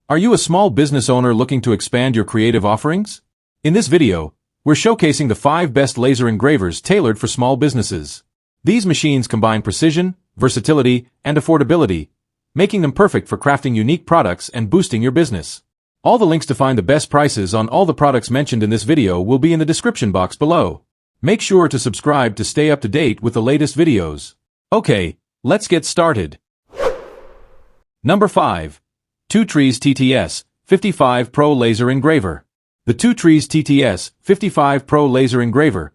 Are you a small business owner looking to expand your creative offerings? In this video, we're showcasing the 5 best laser engravers tailored for small businesses. These machines combine precision, versatility, and affordability, making them perfect for crafting unique products and boosting your business. All the links to find the best prices on all the products mentioned in this video will be in the description box below. Make sure to subscribe to stay up to date with the latest videos. Okay, let's get started. Number 5. TwoTrees TTS55 Pro Laser Engraver. The TwoTrees TTS55 Pro Laser Engraver,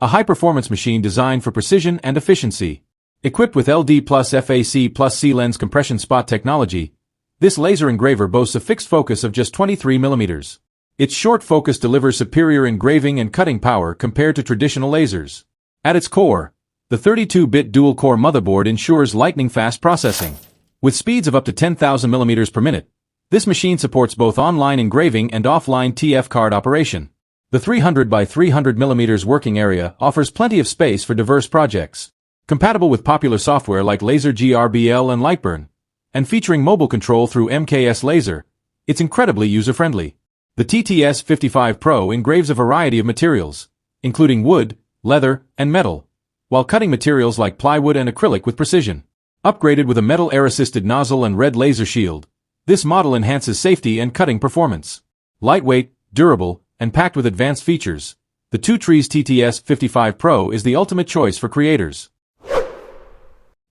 a high-performance machine designed for precision and efficiency. Equipped with LD plus FAC plus C-lens compression spot technology, this laser engraver boasts a fixed focus of just 23 mm. Its short focus delivers superior engraving and cutting power compared to traditional lasers. At its core, the 32-bit dual-core motherboard ensures lightning-fast processing. With speeds of up to 10,000 mm per minute, this machine supports both online engraving and offline TF card operation. The 300 by 300 mm working area offers plenty of space for diverse projects. Compatible with popular software like Laser GRBL and Lightburn, and featuring mobile control through MKS Laser, it's incredibly user-friendly. The TTS55 Pro engraves a variety of materials, including wood, leather, and metal, while cutting materials like plywood and acrylic with precision. Upgraded with a metal air-assisted nozzle and red laser shield, this model enhances safety and cutting performance. Lightweight, durable, and packed with advanced features, the TwoTrees TTS55 Pro is the ultimate choice for creators.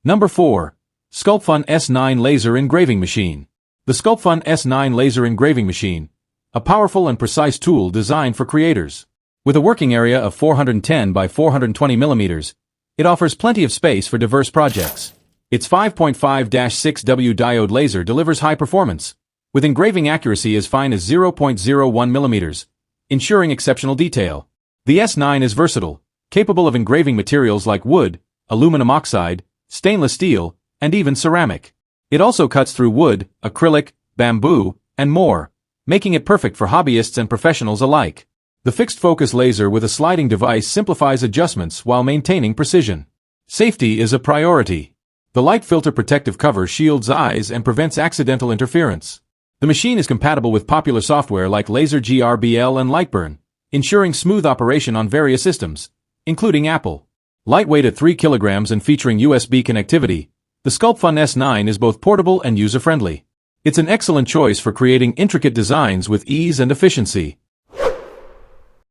Number 4. SculpFun S9 Laser Engraving Machine. The SculpFun S9 Laser Engraving Machine, a powerful and precise tool designed for creators. With a working area of 410 by 420 mm, it offers plenty of space for diverse projects. Its 5.5-6W diode laser delivers high performance, with engraving accuracy as fine as 0.01 mm, ensuring exceptional detail. The S9 is versatile, capable of engraving materials like wood, aluminum oxide, stainless steel, and even ceramic. It also cuts through wood, acrylic, bamboo, and more, making it perfect for hobbyists and professionals alike. The fixed-focus laser with a sliding device simplifies adjustments while maintaining precision. Safety is a priority. The light filter protective cover shields eyes and prevents accidental interference. The machine is compatible with popular software like Laser GRBL and Lightburn, ensuring smooth operation on various systems, including Apple. Lightweight at 3 kg and featuring USB connectivity, the SculpFun S9 is both portable and user-friendly. It's an excellent choice for creating intricate designs with ease and efficiency.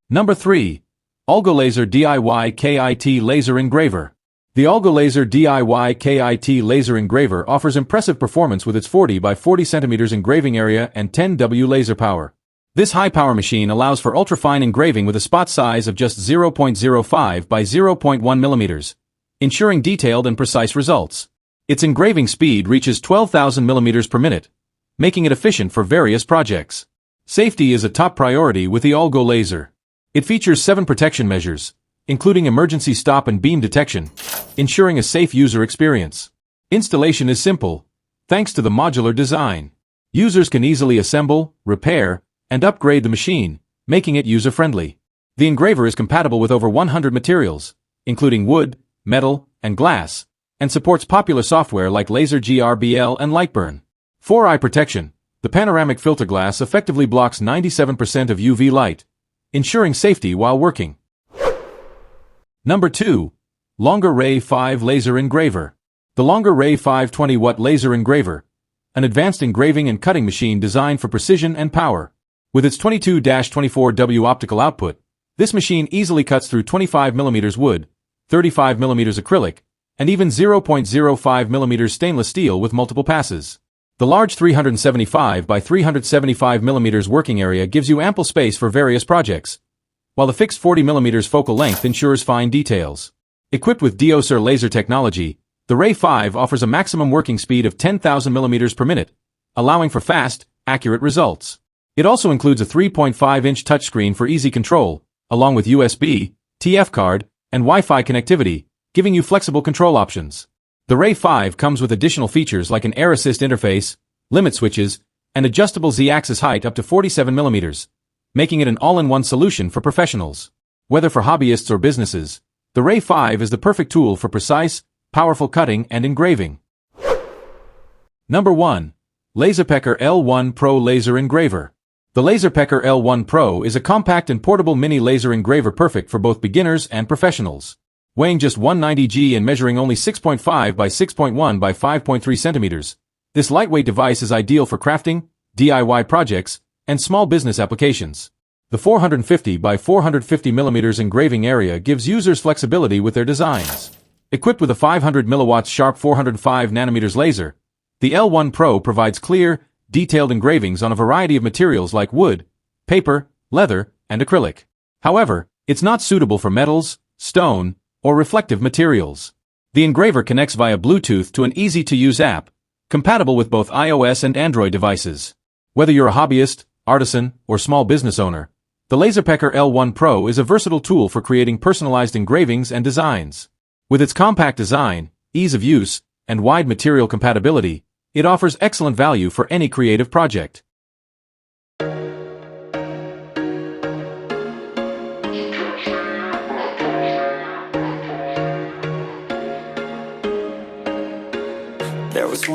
Number 3. AlgoLaser DIY KIT Laser Engraver. The AlgoLaser DIY KIT Laser Engraver offers impressive performance with its 40 by 40 cm engraving area and 10W laser power. This high-power machine allows for ultra-fine engraving with a spot size of just 0.05 by 0.1 mm, ensuring detailed and precise results. Its engraving speed reaches 12,000 mm per minute, making it efficient for various projects. Safety is a top priority with the AlgoLaser. It features 7 protection measures, including emergency stop and beam detection, ensuring a safe user experience. Installation is simple, thanks to the modular design. Users can easily assemble, repair, and upgrade the machine, making it user-friendly. The engraver is compatible with over 100 materials, including wood, metal, and glass, and supports popular software like Laser GRBL and Lightburn. For eye protection, the panoramic filter glass effectively blocks 97% of UV light, ensuring safety while working. Number 2. Longer Ray 5 Laser Engraver. The Longer Ray 5 20-watt laser engraver, an advanced engraving and cutting machine designed for precision and power. With its 22-24W optical output, this machine easily cuts through 25 mm wood, 35 mm acrylic, and even 0.05 mm stainless steel with multiple passes. The large 375 by 375 mm working area gives you ample space for various projects, while the fixed 40 mm focal length ensures fine details. Equipped with DOSER laser technology, the Ray 5 offers a maximum working speed of 10,000 mm per minute, allowing for fast, accurate results. It also includes a 3.5-inch touchscreen for easy control, along with USB, TF card, and Wi-Fi connectivity, giving you flexible control options. The Ray 5 comes with additional features like an air assist interface, limit switches, and adjustable Z-axis height up to 47 mm, making it an all-in-one solution for professionals. Whether for hobbyists or businesses, the Ray 5 is the perfect tool for precise, powerful cutting and engraving. Number 1. Laserpecker L1 Pro Laser Engraver. The Laserpecker L1 Pro is a compact and portable mini laser engraver perfect for both beginners and professionals. Weighing just 190 g and measuring only 6.5 by 6.1 by 5.3 centimeters, this lightweight device is ideal for crafting, DIY projects, and small business applications. The 450 by 450 mm engraving area gives users flexibility with their designs. Equipped with a 500 mW sharp 405 nm laser, the L1 Pro provides clear, detailed engravings on a variety of materials like wood, paper, leather, and acrylic. However, it's not suitable for metals, stone, or reflective materials. The engraver connects via Bluetooth to an easy-to-use app, compatible with both iOS and Android devices. Whether you're a hobbyist, artisan, or small business owner, the Laserpecker L1 Pro is a versatile tool for creating personalized engravings and designs. With its compact design, ease of use, and wide material compatibility, it offers excellent value for any creative project. There was